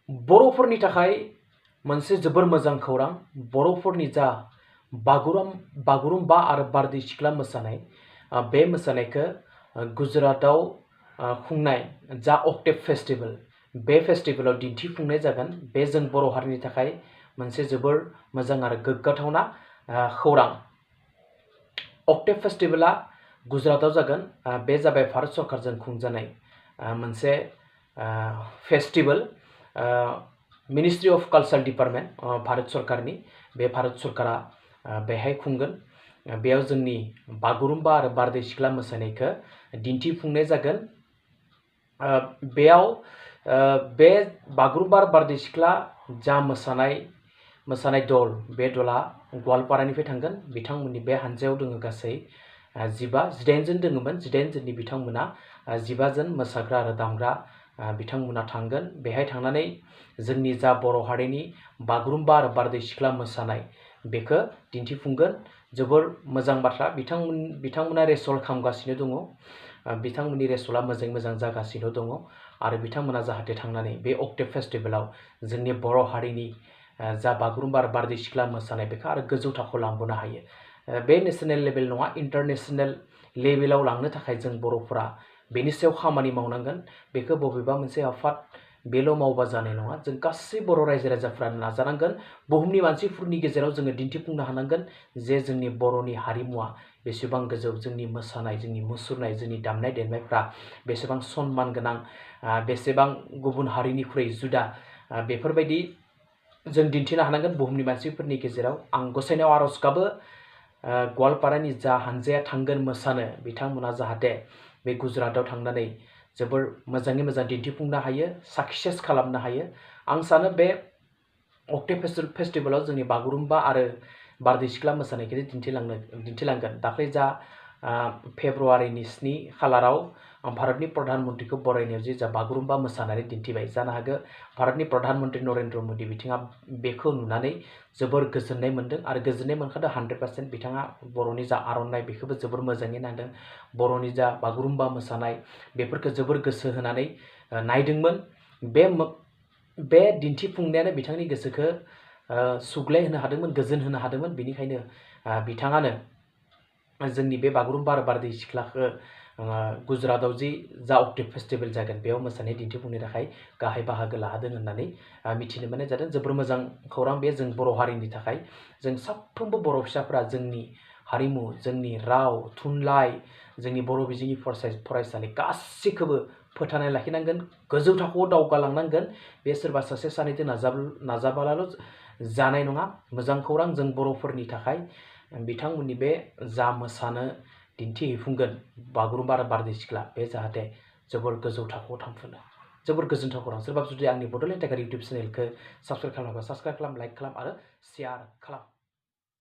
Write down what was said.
बर'फोरनि थाखाय मोनसे जोबोर मोजां खौरां। बर'फोरनि जा बागुरुम्बा आरो बारदै सिख्ला मोसानाय, बे मोसानायखौ गुजरातआव खुंनाय जा अक्टेव फेस्टिवल, बे फेस्टिवलाव दिन्थिफुंनाय जागोन। बे जों बर' हारिनि थाखाय मोनसे जोबोर मोजां आरो गोग्गाथावना खौरां। अक्टेव फेस्टिवला गुजरातआव जागोन। बे जाबाय भारत सरकारजों खुंजानाय मोनसे festival. Ministry of culture department Bharat सरकारनि, बे भारत सरकारा बेहाय खुंगोन। बेयाव जोंनि बागुरुम्बा आरो बारदै सिख्ला मोसानायखौ दिन्थिफुंनाय जागोन। बेयाव बे बागुरुम्बा आरो बारदै सिख्ला जा मोसानाय दल, बे दला गवालपारानिफ्राय थांगोन। बिथांमोननि बे हानजायाव दङ गासै 18 जन दङमोन। 18 जननि बिथांमोना 15 जन मोसाग्रा आरो दामग्रा बिथांमोना थांगोन। बेहाय थांनानै जोंनि जा बर' हारिनि बागुरुम्बा आरो बारदै सिख्ला मोसानाय, बेखौ दिन्थिफुंगोन। जोबोर मोजां बाथ्रा। बिथांमोना रेसल खालामगासिनो दङ। बिथांमोननि रेसला मोजाङै मोजां जागासिनो दङ आरो बिथांमोना जाहाथे थांनानै बे अक्टेव फेस्टिवलाव जोंनि बर' हारिनि जा बागुरुम्बा आरो बारदै सिख्ला मोसानाय, बेखौ आरो गोजौ थाखोआव लांबोनो हायो। बे नेशनेल लेभेल नङा, इन्टारनेशनेल लेभेलाव लांनो थाखाय जों बर'फोरा बेनि सायाव खामानि मावनांगोन। बेखौ बबेबा मोनसे आफाद बेल' मावबा जानाय नङा। जों गासै बर' रायजो राजाफ्रानो नाजानांगोन। बुहुमनि मानसिफोरनि गेजेराव जोङो दिन्थिफुंनो हानांगोन जे जोंनि बर'नि हारिमुवा बेसेबां गोजौ, जोंनि मोसानाय, जोंनि मुसुरनाय, जोंनि दामनाय देनायफ्रा बेसेबां सनमान गोनां, बेसेबां गुबुन हारिनिख्रुइ जुदा, बेफोरबायदि जों दिन्थिनो हानांगोन बुहुमनि मानसिफोरनि गेजेराव। आं गसाइनाव आर'ज गाबो गवालपारानि जा हानजाया थांगोन मोसानो, बिथांमोना जाहाथे बे गुजरातआव थांनानै जोबोर मोजाङै मोजां दिन्थिफुंनो हायो, साक्सेस खालामनो हायो। आं सानो बे अक्टेव फेस्टिवलाव जोंनि बागुरुम्बा आरो बारदै सिख्ला मोसानायखौ दिन्थिलांगोन। दाख्लै जा फेब्रुवारिनि 7 खालाराव भारतनि प्रधान मन्त्रीखौ बरायनायाव जा बागुरुम्बा मोसानानै दिन्थिबाय, जानो हागौ भारतनि प्रधान मन्त्री नरेन्द्र मोदी बिथाङा बेखौ नुनानै जोबोर गोजोननाय मोन्दों आरो गोजोननाय मोनखादों 100%। बिथाङा बर'नि जा आर'नाइ, बेखौबो जोबोर मोजाङै नायदों। बर'नि जा बागुरुम्बा मोसानाय, बेफोरखौ जोबोर गोसो होनानै नायदोंमोन। बे दिन्थिफुंनायानो बिथांनि गोसोखौ सुग्लाय होनो हादोंमोन, गोजोन होनो हादोंमोन। बेनिखायनो बिथाङानो जोंनि बे बागुरुम्बा आरो बारदै सिख्लाखौ गुजरातआव जा अक्टेव फेस्टिवल जागोन, बेयाव मोसानाय दिन्थिफुंनो थाखाय गाहाय बाहागो लादों होननानै मिथिनो मोननाय जादों। जोबोर मोजां खौरां बे जों बर' हारिनि थाखाय। जों साफ्रोमबो बर' फिसाफोरा जोंनि हारिमु, जोंनि राव, थुनलाइ, जोंनि बर' बिजोंनि फरायसालि गासैखौबो फोथांनानै लाखिनांगोन, गोजौ थाखोआव दावगालांनांगन। बे सोरबा सासे सानैजों नाजाबालाल' जानाय नङा। मोजां खौरां जों बर'फोरनि थाखाय। बिथांमोननि बे जा मोसानो दिन्थिफुंगोन बागुरुम्बा आरो बारदै सिख्ला, बे जाहाथे जोबोर गोजौ थाखोआव थांफिनो। जोबोर गोजोनथाव खौरां। सोरबा जुदि आंनि बड'लेण्ड टाइगार इउटुब चेनेलखौ साबस्क्राइब खालामाबा साबस्क्राइब खालाम, लाइक खालाम आरो शेयार खालाम।